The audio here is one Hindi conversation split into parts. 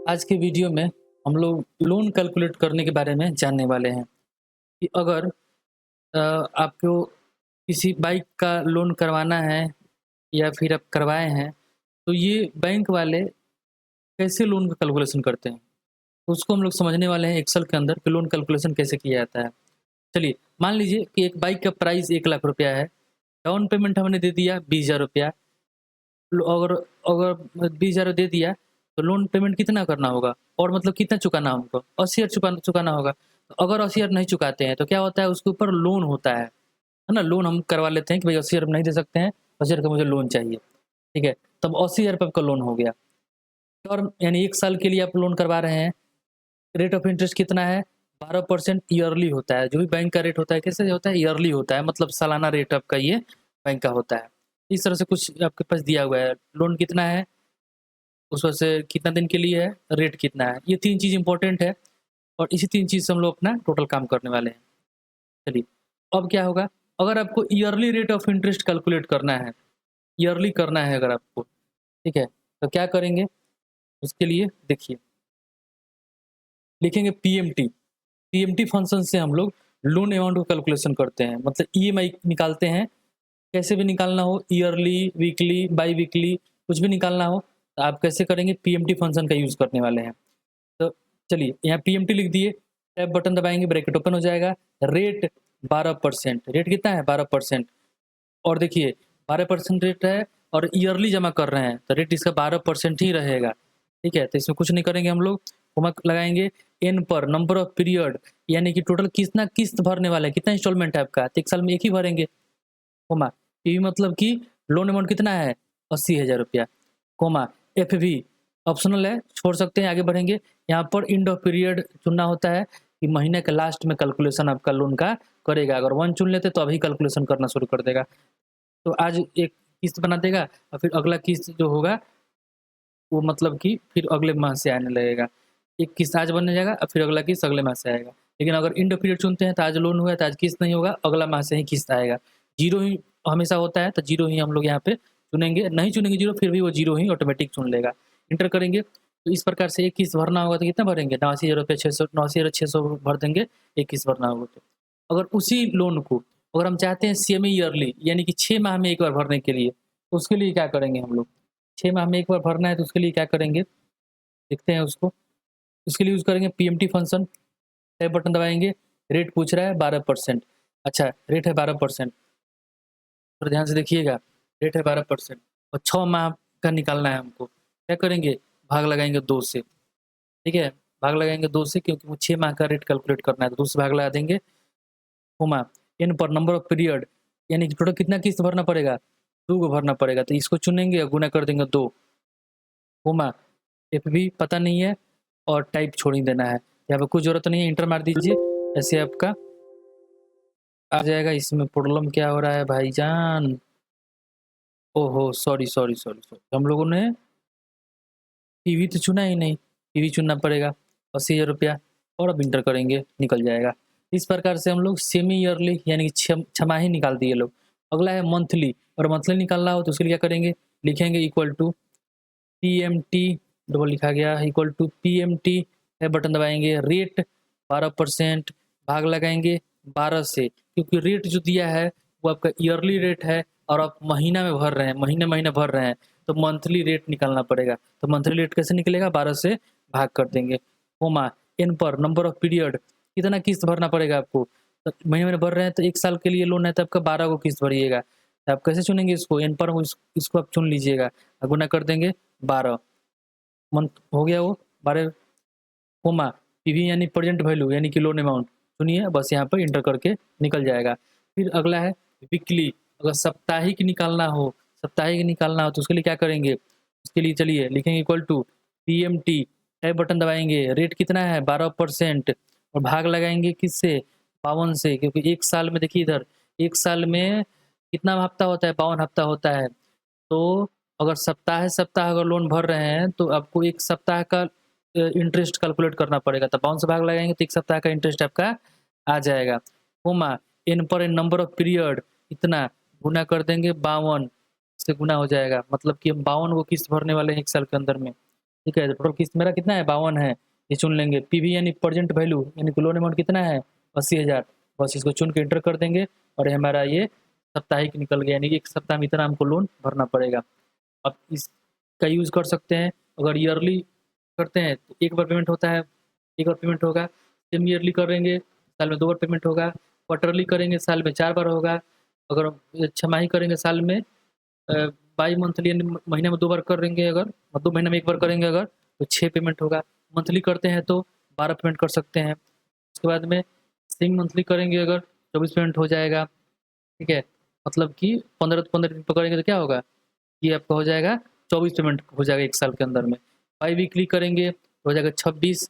आज के वीडियो में हम लोग लोन कैलकुलेट करने के बारे में जानने वाले हैं कि अगर आपको किसी बाइक का लोन करवाना है या फिर आप करवाए हैं, तो ये बैंक वाले कैसे लोन का कैलकुलेशन करते हैं? तो उसको हम लोग समझने वाले हैं एक्सेल के अंदर कि लोन कैलकुलेशन कैसे किया जाता है। चलिए, मान लीजिए कि एक बाइक का प्राइस 1 लाख रुपया है, डाउन पेमेंट हमने दे दिया 20,000 रुपया। लो अगर अगर 20,000 दे दिया, तो लोन पेमेंट कितना करना होगा? और मतलब कितना चुकाना हमको? 80,000 चुकाना होगा। तो अगर 80,000 नहीं चुकाते हैं, तो क्या होता है उसके ऊपर लोन होता है ना? लोन हम करवा लेते हैं कि भाई 80,000 नहीं दे सकते हैं, 80,000 का मुझे लोन चाहिए, ठीक है? तब 80,000 रुपए आपका लोन हो गया और यानी 1 साल के लिए आप लोन करवा रहे हैं। रेट ऑफ इंटरेस्ट कितना है? 12% ईयरली होता है। जो भी बैंक का रेट होता है, कैसे होता है? ईयरली होता है, मतलब सालाना रेट आपका ये बैंक का होता है। इस तरह से कुछ आपके पास दिया हुआ है। लोन कितना है? उस वजह से कितना दिन के लिए है, रेट कितना है, ये 3 चीज़ इम्पोर्टेंट है और इसी 3 चीज़ से हम लोग अपना टोटल काम करने वाले हैं। चलिए, अब क्या होगा, अगर आपको yearly rate of interest calculate करना है, ईयरली करना है अगर आपको, ठीक है? तो क्या करेंगे, उसके लिए देखिए, लिखेंगे पीएमटी। पीएमटी फंक्शन से हम लोग लोन अमाउंट को कैलकुलेशन करते हैं, मतलब ईएमआई निकालते हैं। कैसे भी निकालना हो, ईयरली, वीकली, बाई वीकली, कुछ भी निकालना हो, तो आप कैसे करेंगे? पीएमटी फंक्शन का यूज़ करने वाले हैं। तो चलिए यहाँ पीएमटी लिख दिए, टैब बटन दबाएँगे, ब्रैकेट ओपन हो जाएगा। रेट 12%, रेट कितना है? 12%। और देखिए 12% रेट है और ईयरली जमा कर रहे हैं, तो रेट इसका 12% ही रहेगा, ठीक है? तो इसमें कुछ नहीं करेंगे हम लोग, कॉमा लगाएँगे। एन पर नंबर ऑफ पीरियड, यानी कि टोटल कितना किस्त भरने वाला है, कितना इंस्टॉलमेंट है आपका? तो 1 साल में 1 ही भरेंगे, कोमा पी मतलब कि लोन अमाउंट कितना है? 80,000 रुपया, कोमा एफवी ऑप्शनल है, छोड़ सकते हैं, आगे बढ़ेंगे। यहाँ पर एंड ऑफ पीरियड चुनना होता है कि महीने के लास्ट में कैलकुलेशन आपका लोन का करेगा। अगर 1 चुन लेते तो अभी कैलकुलेशन करना शुरू कर देगा। तो आज एक किस्त बना देगा और फिर अगला किस्त जो होगा वो मतलब कि फिर अगले माह से आने लगेगा। एक किस्त आज बन जाएगा और फिर अगला किस्त अगले माह से आएगा। लेकिन अगर एंड ऑफ पीरियड चुनते हैं तो आज लोन हुआ है तो आज किस्त नहीं होगा, अगला माह से ही किस्त आएगा। 0 ही हमेशा होता है, तो 0 ही हम लोग यहाँ पे चुनेंगे, नहीं चुनेंगे 0 फिर भी वो 0 ही ऑटोमेटिक चुन लेगा। एंटर करेंगे, तो इस प्रकार से एक किस्त भरना होगा तो कितना भरेंगे? 89,000 रुपए 600 89,600 भर देंगे, एक किस्त भरना होगा तो। अगर उसी लोन को अगर हम चाहते हैं सेमी ईयरली, यानी कि 6 माह में 1 बार भरने के लिए, तो उसके लिए क्या करेंगे हम लोग? 6 माह में 1 बार भरना है तो उसके लिए क्या करेंगे? देखते हैं उसको। उसके लिए यूज़ करेंगे पीएमटी फंक्शन, टैब बटन दबाएँगे, रेट पूछ रहा है 12%। अच्छा, रेट है 12%, थोड़ा ध्यान से देखिएगा, रेट है 12% और 6 माह का निकालना है हमको। क्या करेंगे? भाग लगाएँगे 2 से, ठीक है? भाग लगाएँगे 2 से, क्योंकि वो 6 माह का रेट कैलकुलेट करना है, तो 2 से भाग लगा देंगे। कोमा एन पर नंबर ऑफ पीरियड, यानी कि टोटल कितना किस्त भरना पड़ेगा? 2 गो भरना पड़ेगा, तो इसको चुनेंगे और गुना कर देंगे 2, कोमा एफवी पता नहीं है और टाइप छोड़ ही देना है। यहाँ पे कुछ ज़रूरत नहीं है, इंटर मार दीजिए, ऐसे आपका आ जाएगा। इसमें प्रॉब्लम क्या हो रहा है भाईजान? ओहो! सॉरी। हम लोगों ने टीवी तो चुना ही नहीं, टीवी चुनना पड़ेगा, 80,000 रुपया और अब इंटर करेंगे, निकल जाएगा। इस प्रकार से हम लोग सेमी ईयरली यानी कि छमाही निकाल दिए लोग। अगला है मंथली, और मंथली निकालना हो तो उसके लिए क्या करेंगे? लिखेंगे इक्वल टू पीएमटी, डबल लिखा गया, इक्वल टू पीएमटी, बटन दबाएँगे, रेट 12%, भाग लगाएँगे 12 से, क्योंकि रेट जो दिया है वो आपका ईयरली रेट है और आप महीना में भर रहे हैं, महीने-महीने भर रहे हैं, तो मंथली रेट निकालना पड़ेगा। तो मंथली रेट कैसे निकलेगा? 12 से भाग कर देंगे, कोमा एन पर नंबर ऑफ पीरियड, कितना किस्त भरना पड़ेगा आपको? तो महीने-महीने भर रहे हैं तो 1 साल के लिए लोन है तो आपका 12 को किस्त भरिएगा। तो आप कैसे चुनेंगे इसको? एन पर इसको आप चुन लीजिएगा, गुना कर देंगे 12, मंथ हो गया वो 12, कोमा पीवी यानी प्रेजेंट वैल्यू यानी कि लोन अमाउंट चुनिए, बस यहाँ पर इंटर करके निकल जाएगा। फिर अगला है वीकली, अगर साप्ताहिक निकालना हो तो उसके लिए क्या करेंगे? उसके लिए चलिए लिखेंगे equal to PMT, tab button दबाएँगे, रेट कितना है? 12% और भाग लगाएँगे किससे? 52 से, क्योंकि 1 साल में देखिए इधर, 1 साल में कितना हफ्ता होता है? 52 हफ्ता होता है। तो अगर सप्ताह-सप्ताह अगर लोन भर रहे हैं तो आपको 1 सप्ताह का इंटरेस्ट कैलकुलेट करना पड़ेगा, तो 52 से भाग लगाएँगे तो 1 सप्ताह का इंटरेस्ट आपका आ जाएगा, कोमा एन पर एन नंबर ऑफ पीरियड इतना, गुना कर देंगे 52 से गुना हो जाएगा, मतलब कि हम 52 को किस्त भरने वाले हैं 1 साल के अंदर में। ठीक है, टोटल किस्त मेरा कितना है 52 है, ये चुन लेंगे। पीवी यानी प्रेजेंट वैल्यू यानी कि लोन अमाउंट कितना है 80,000, बस इसको चुन के एंटर कर देंगे और ये हमारा ये साप्ताहिक निकल गया, यानी कि 1 सप्ताह में इतना हमको लोन भरना पड़ेगा। अब इसका यूज़ कर सकते हैं, अगर ईयरली करते हैं तो 1 बार पेमेंट होता है, 1 बार पेमेंट होगा। सेमी ईयरली करेंगे, साल में 2 बार पेमेंट होगा। क्वार्टरली करेंगे, साल में 4 बार होगा। अगर छमाही करेंगे, साल में बाई मंथली यानी महीने में 2 बार करेंगे, अगर 2 महीने में 1 बार करेंगे अगर, तो 6 पेमेंट होगा। मंथली करते हैं तो 12 पेमेंट कर सकते हैं। उसके बाद में सेमी मंथली करेंगे अगर 24 पेमेंट हो जाएगा, ठीक है। मतलब कि 15 दिन पकड़ेंगे तो क्या होगा, ये आपका हो जाएगा 24 पेमेंट हो जाएगा 1 साल के अंदर में। बाई वीकली करेंगे तो हो जाएगा 26,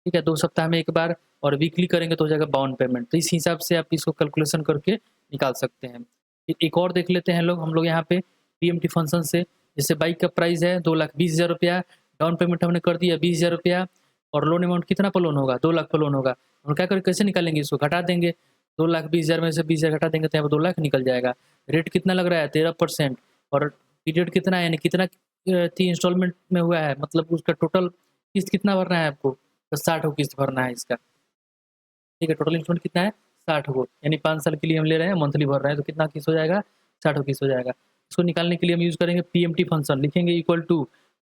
ठीक है, 2 सप्ताह में 1 बार। और वीकली करेंगे तो हो जाएगा 52 पेमेंट। तो इस हिसाब से आप इसको कैलकुलेशन करके निकाल सकते हैं। फिर एक और देख लेते हैं हम लोग यहाँ पे पीएमटी फंक्शन से। जैसे बाइक का प्राइस है 2,20,000 रुपया, डाउन पेमेंट हमने कर दिया 20,000 रुपया, और लोन अमाउंट कितना पर लोन होगा 2 लाख पर लोन होगा। हम क्या करें, कैसे निकालेंगे इसको, घटा देंगे। 2,20,000 में से 20,000 घटा देंगे तो यहाँ पर 2 लाख निकल जाएगा। रेट कितना लग रहा है 13%, और पीरियड कितना है, यानी कितना इंस्टॉलमेंट में हुआ है, मतलब उसका टोटल किस्त कितना भरना है आपको, तो 60 को किस्त भरना है इसका, ठीक है। टोटल इंस्टॉलमेंट कितना है 60 को, यानी 5 साल के लिए हम ले रहे हैं, मंथली भर रहे हैं, तो कितना किस्त हो जाएगा 60 किस्त हो जाएगा। इसको निकालने के लिए हम यूज़ करेंगे पीएमटी फंक्शन, लिखेंगे equal to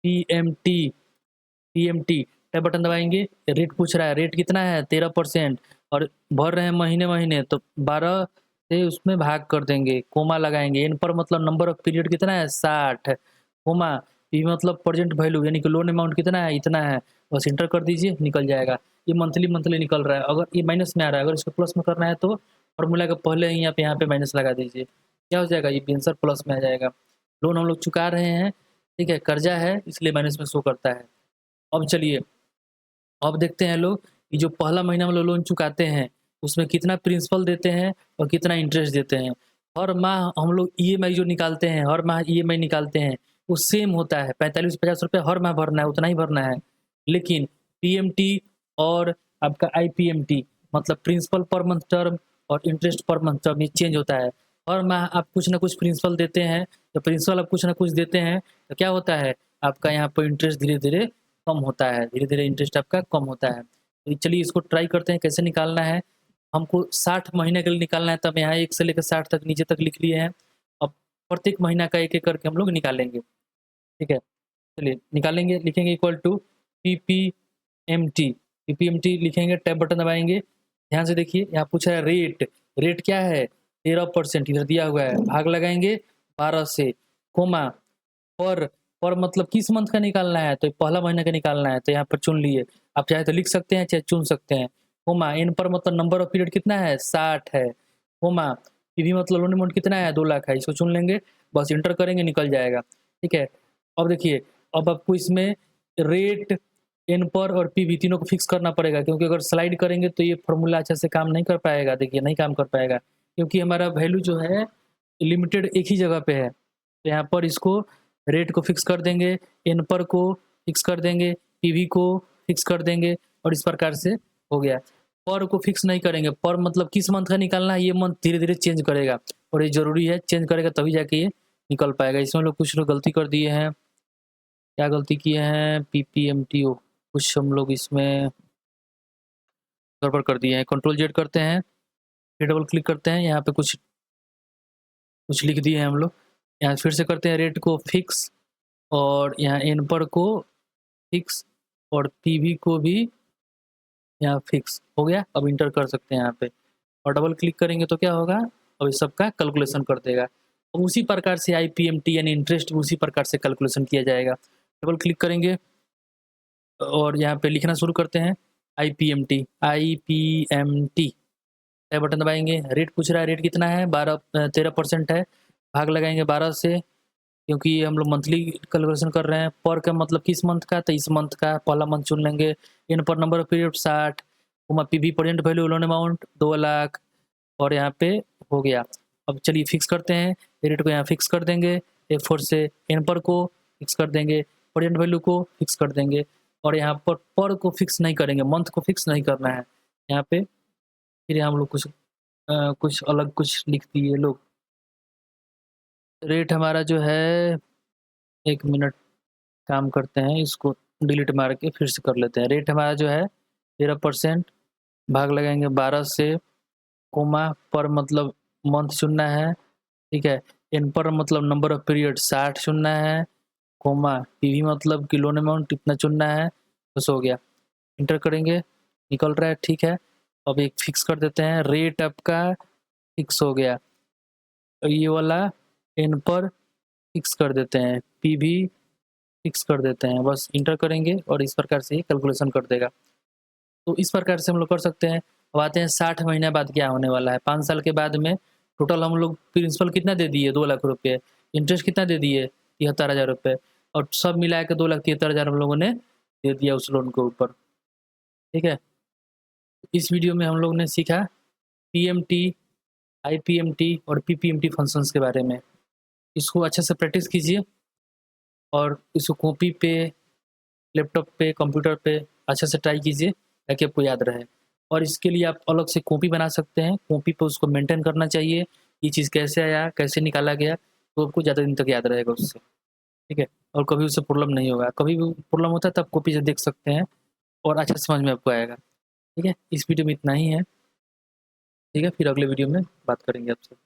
PMT, PMT tab button दबाएंगे। रेट पूछ रहा है, रेट कितना है 13%, और भर रहे हैं महीने महीने, तो 12 से उसमें भाग कर देंगे, कोमा लगाएंगे। एन पर मतलब नंबर ऑफ पीरियड कितना है 60, कोमा पी मतलब प्रेजेंट वैल्यू यानी कि लोन अमाउंट कितना है इतना है, बस इंटर कर दीजिए, निकल जाएगा। ये मंथली निकल रहा है, अगर ये माइनस में आ रहा है, अगर इसको प्लस में करना है तो फॉर्मूला के पहले ही यहाँ पे माइनस लगा दीजिए, क्या हो जाएगा, ये आंसर प्लस में आ जाएगा। लोन हम लोग चुका रहे हैं, ठीक है, कर्जा है इसलिए माइनस में शो करता है। अब चलिए, अब देखते हैं लोग कि जो पहला महीना हम लोग लोन चुकाते हैं उसमें कितना प्रिंसिपल देते हैं और कितना इंटरेस्ट देते हैं। हर माह हम लोग ईएमआई जो निकालते हैं, हर माह ईएमआई निकालते हैं, वो सेम होता है 45-50 रुपये हर माह भरना है, उतना ही भरना है। लेकिन पीएमटी और आपका आईपीएमटी मतलब प्रिंसिपल पर मंथ टर्म और इंटरेस्ट पर मंथ टर्म, ये चेंज होता है। हर माह आप कुछ ना कुछ प्रिंसिपल देते हैं, तो प्रिंसिपल आप कुछ ना कुछ देते हैं, तो क्या होता है आपका यहाँ पर इंटरेस्ट धीरे धीरे कम होता है, धीरे धीरे इंटरेस्ट आपका कम होता है। तो चलिए इसको ट्राई करते हैं कैसे निकालना है। हमको 60 महीने के लिए निकालना है, तब यहाँ 1 से लेकर 60 तक नीचे तक लिख लिए हैं। अब प्रत्येक महीना का एक एक करके हम लोग निकालेंगे, ठीक है। चलिए निकालेंगे, लिखेंगे इक्वल टू पीपीएमटी, पीपीएमटी लिखेंगे, टैब बटन दबाएंगे। ध्यान से देखिए, यहाँ पूछ रहा है रेट, रेट क्या है 13%, इधर दिया हुआ है, भाग लगाएंगे 12 से, कोमा पर मतलब किस मंथ का निकालना है, तो पहला महीने का निकालना है, तो यहाँ पर चुन लिए। आप चाहे तो लिख सकते हैं, चाहे चुन सकते हैं। कोमा एन पर मतलब नंबर ऑफ पीरियड कितना है 60 है, कोमा पीवी मतलब लोन अमाउंट कितना है 2 लाख है, इसको चुन लेंगे, बस इंटर करेंगे, निकल जाएगा, ठीक है। अब देखिए, अब आपको इसमें रेट, एन पर और पीवी तीनों को फिक्स करना पड़ेगा, क्योंकि अगर स्लाइड करेंगे तो ये फॉर्मूला अच्छे से काम नहीं कर पाएगा। देखिए नहीं काम कर पाएगा, क्योंकि हमारा वैल्यू जो है लिमिटेड एक ही जगह पे है। तो यहाँ पर इसको रेट को फिक्स कर देंगे, एन पर को फिक्स कर देंगे, पीवी को फिक्स कर देंगे, और इस प्रकार से हो गया। पर को फिक्स नहीं करेंगे, पर मतलब किस मंथ का निकालना है, ये मंथ धीरे धीरे चेंज करेगा, और ये जरूरी है, चेंज करेगा तभी जाके ये निकल पाएगा। इसमें लोग कुछ लोग गलती कर दिए हैं, क्या गलती किए हैं, पीपीएमटीओ कुछ हम लोग इसमें गड़बड़ कर दिए हैं। कंट्रोल जेड करते हैं, फिर डबल क्लिक करते हैं, यहाँ पे कुछ कुछ लिख दिए हैं हम लोग। यहाँ फिर से करते हैं, रेट को फिक्स, और यहाँ एन पर को फिक्स, और पीवी को भी यहाँ फिक्स हो गया। अब इंटर कर सकते हैं यहाँ पे, और डबल क्लिक करेंगे तो क्या होगा, अब इस सबका कैलकुलेशन कर देगा। और उसी प्रकार से आईपीएमटी यानी इंटरेस्ट उसी प्रकार से कैलकुलेशन किया जाएगा। डबल क्लिक करेंगे और यहाँ पे लिखना शुरू करते हैं, आईपीएमटी, आईपीएमटी टैब बटन दबाएंगे। रेट पूछ रहा है, रेट कितना है 13% है, भाग लगाएंगे 12 से, क्योंकि हम लोग मंथली कैलकुलेशन कर रहे हैं। पर का मतलब किस मंथ का, तो इस मंथ का पहला मंथ चुन लेंगे। इन पर number of period 60, PV present value loan amount 2 lakh, और यहाँ पे हो गया। अब चलिए फिक्स करते हैं, रेट को यहाँ फिक्स कर देंगे, F4 से एन पर को फिक्स कर देंगे, प्रेजेंट वैल्यू को फिक्स कर देंगे, और यहाँ पर को फिक्स नहीं करेंगे, मंथ को फिक्स नहीं करना है यहाँ पे। फिर यहाँ हम लोग कुछ अलग कुछ लिख दिए लोग। रेट हमारा जो है, 1 मिनट काम करते हैं इसको डिलीट मार के फिर से कर लेते हैं। रेट हमारा जो है 13%, भाग लगाएंगे 12 से, कोमा पर मतलब मंथ चुनना है, ठीक है। एन पर मतलब नंबर ऑफ पीरियड 60 चुनना है, कोमा पीवी मतलब कि लोन अमाउंट इतना चुनना है, बस हो गया। इंटर करेंगे, निकल रहा है, ठीक है। अब एक फिक्स कर देते हैं, रेट आपका फिक्स हो गया। ये वाला एन पर फिक्स कर देते हैं, पीवी फिक्स कर देते हैं, बस इंटर करेंगे और इस प्रकार से ही कैलकुलेशन कर देगा। तो इस प्रकार से हम लोग कर सकते हैं। अब आते हैं 60 महीने बाद क्या होने वाला है। 5 साल के बाद में टोटल हम लोग प्रिंसिपल कितना दे दिए, 2 लाख रुपये, इंटरेस्ट कितना दे दिए, 73,000 रुपये, और सब मिला के 2,73,000 हम लोगों ने दे दिया उस लोन के ऊपर, ठीक है। इस वीडियो में हम लोग ने सीखा पीएमटी, आईपीएमटी और पीपीएमटी फंक्शंस के बारे में। इसको अच्छे से प्रैक्टिस कीजिए और इसको कॉपी पे, लैपटॉप पे, कंप्यूटर पे अच्छे से ट्राई कीजिए ताकि आपको याद रहे। और इसके लिए आप अलग से कॉपी बना सकते हैं, कॉपी पे उसको मेंटेन करना चाहिए, ये चीज़ कैसे आया, कैसे निकाला गया, तो आपको ज़्यादा दिन तक याद रहेगा उससे, ठीक है। और कभी उससे प्रॉब्लम नहीं होगा, कभी भी प्रॉब्लम होता है तब कॉपी से देख सकते हैं और अच्छे से समझ में आपको आएगा, ठीक है। इस वीडियो में इतना ही है, ठीक है। फिर अगले वीडियो में बात करेंगे आपसे।